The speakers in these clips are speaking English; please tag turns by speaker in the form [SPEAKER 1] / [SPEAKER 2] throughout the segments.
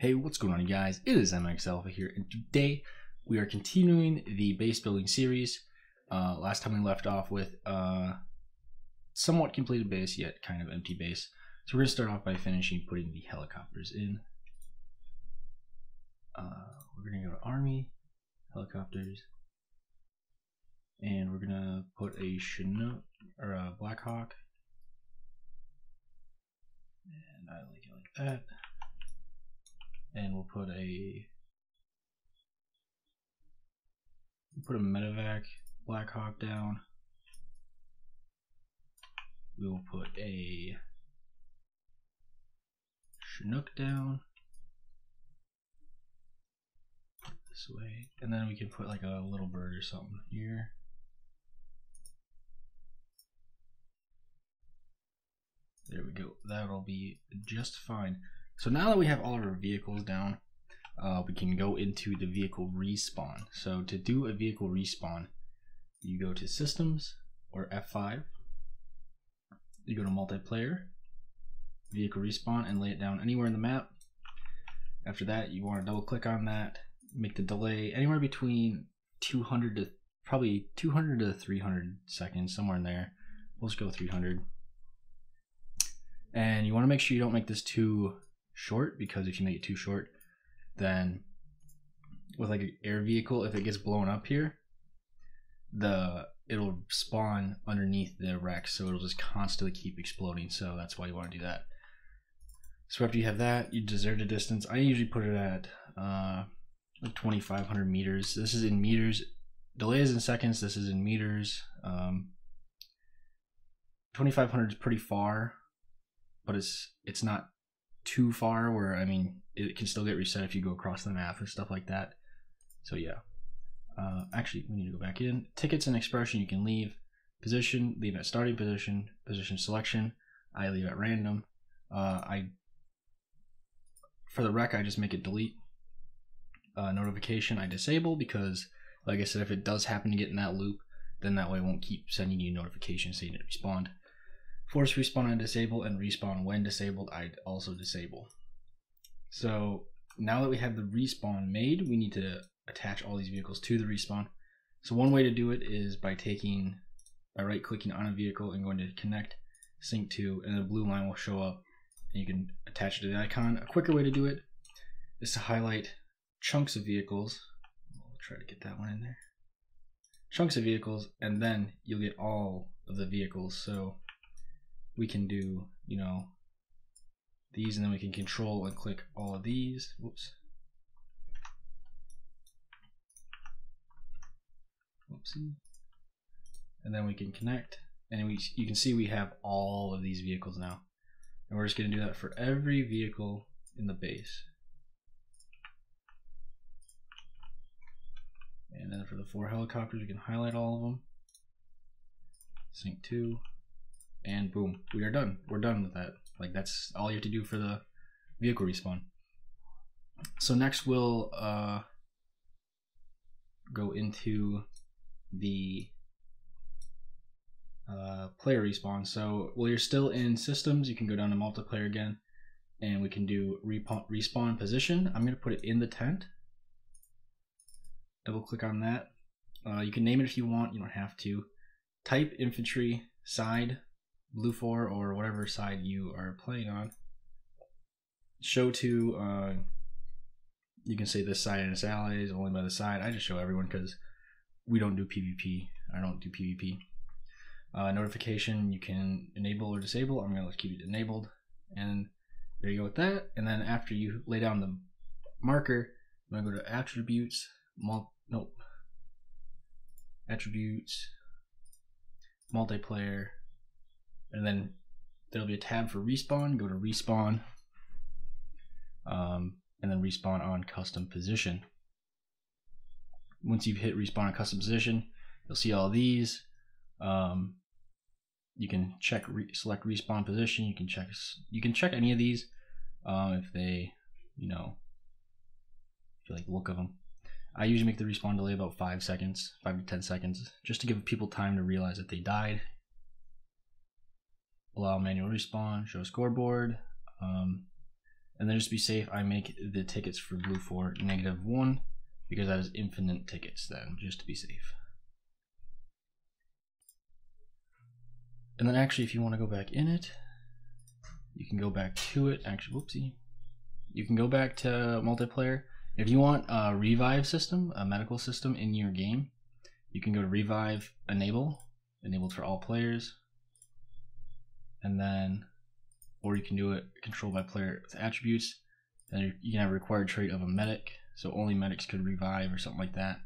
[SPEAKER 1] Hey, what's going on, you guys? It is MX Alpha here, and today we are continuing the base building series. Last time we left off with somewhat completed base, yet kind of empty base. So we're going to start off by finishing putting the helicopters in. We're going to go to Army, Helicopters, and we're going to put a Chinook, or a Black Hawk. And I like it like that. And we'll put a Medevac Black Hawk down. We will put a Chinook down. Put it this way, and then we can put like a little bird or something here. There we go. That'll be just fine. So now that we have all of our vehicles down, we can go into the vehicle respawn. So to do a vehicle respawn, you go to Systems or F5, you go to Multiplayer, Vehicle Respawn, and lay it down anywhere in the map. After that, you want to double click on that, make the delay anywhere between 200 to 300 seconds, somewhere in there. We'll just go 300. And you want to make sure you don't make this too short, because if you make it too short, then with like an air vehicle, if it gets blown up here, it'll spawn underneath the wreck, so it'll just constantly keep exploding. So that's why you want to do that. So after you have that, you desert a distance. I usually put it at 2,500 meters. This is in meters. Delay is in seconds. This is in meters. 2,500 is pretty far, but it's not too far where, I mean, it can still get reset if you go across the map and stuff like that. So yeah, actually we need to go back in. Tickets and expression you can leave. Position, leave at starting position. Position selection, I leave at random. For the wreck, I just make it delete. Notification I disable, because like I said, if it does happen to get in that loop, then that way it won't keep sending you notifications saying it respawned. Force respawn I disable, and respawn when disabled I also disable. So now that we have the respawn made, we need to attach all these vehicles to the respawn. So one way to do it is by right clicking on a vehicle and going to connect, sync to, and the blue line will show up and you can attach it to the icon. A quicker way to do it is to highlight chunks of vehicles. We'll try to get that one in there. Chunks of vehicles, and then you'll get all of the vehicles. So we can do, you know, these, and then we can control and click all of these. Whoops. Whoopsie. And then we can connect, and you can see we have all of these vehicles now. And we're just going to do that for every vehicle in the base. And then for the 4 helicopters, we can highlight all of them. Sync to. And boom, we are done. We're done with that. Like, that's all you have to do for the vehicle respawn. So next we'll go into the player respawn. So while you're still in systems, you can go down to multiplayer again, and we can do respawn position. I'm going to put it in the tent. Double click on that. You can name it if you want, you don't have to. Type infantry, side, blue 4, or whatever side you are playing on. Show to, you can say this side and its allies, only by the side. I just show everyone because we don't do PvP. I don't do PvP. Notification you can enable or disable. I'm going to keep it enabled. And there you go with that. And then after you lay down the marker, I'm going to go to attributes, attributes, multiplayer, and then there'll be a tab for respawn. Go to respawn, and then respawn on custom position. Once you've hit respawn on custom position, you'll see all these. You can select respawn position. You can check any of these if they, you know, if you like the look of them. I usually make the respawn delay about 5 seconds, 5 to 10 seconds, just to give people time to realize that they died. Allow manual respawn, show scoreboard, And then just to be safe, I make the tickets for blue 4 -1 because that is infinite tickets then, just to be safe. And then actually, if you want to go back in it, you can go back to it. Actually, whoopsie. You can go back to multiplayer. If you want a revive system, a medical system in your game, you can go to revive enabled for all players. And then, or you can do it controlled by player with attributes. Then you can have a required trait of a medic, so only medics could revive or something like that.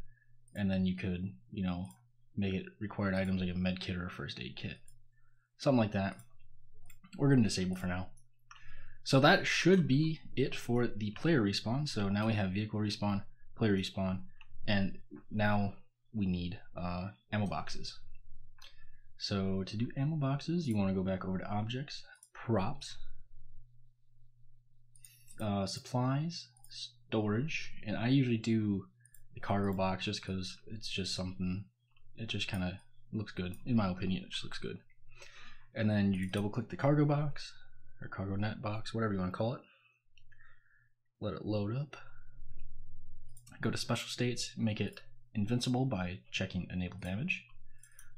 [SPEAKER 1] And then you could, you know, make it required items like a med kit or a first aid kit. Something like that. We're going to disable for now. So that should be it for the player respawn. So now we have vehicle respawn, player respawn, and now we need ammo boxes. So to do ammo boxes, you want to go back over to objects, props, supplies, storage, and I usually do the cargo box just because it's just something, it just kind of looks good. In my opinion, it just looks good. And then you double click the cargo box, or cargo net box, whatever you want to call it. Let it load up. Go to special states, make it invincible by checking enable damage.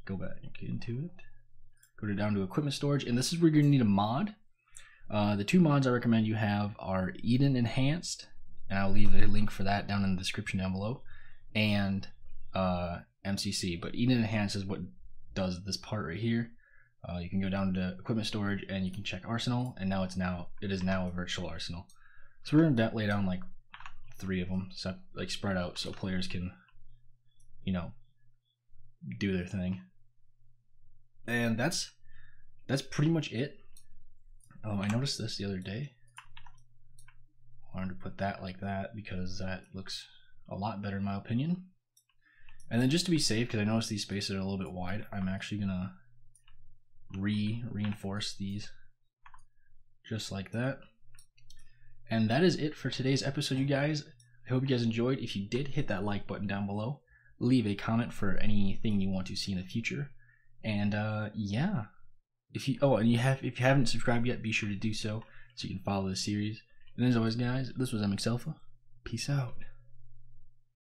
[SPEAKER 1] Go back into it. Go down to equipment storage, and this is where you're going to need a mod. The two mods I recommend you have are Eden Enhanced, and I'll leave a link for that down in the description down below, and MCC. But Eden Enhanced is what does this part right here. You can go down to equipment storage and you can check arsenal, and it is now a virtual arsenal. So we're gonna lay down like 3 of them, so like spread out, so players can, you know, do their thing. And that's pretty much it. I noticed this the other day. I wanted to put that like that because that looks a lot better in my opinion. And then just to be safe, because I noticed these spaces are a little bit wide, I'm actually gonna reinforce these just like that. And that is it for today's episode, you guys. I hope you guys enjoyed. If you did, hit that like button down below, leave a comment for anything you want to see in the future, and yeah, if you haven't subscribed yet, be sure to do so you can follow the series. And as always, guys, this was MX Alpha. Peace out.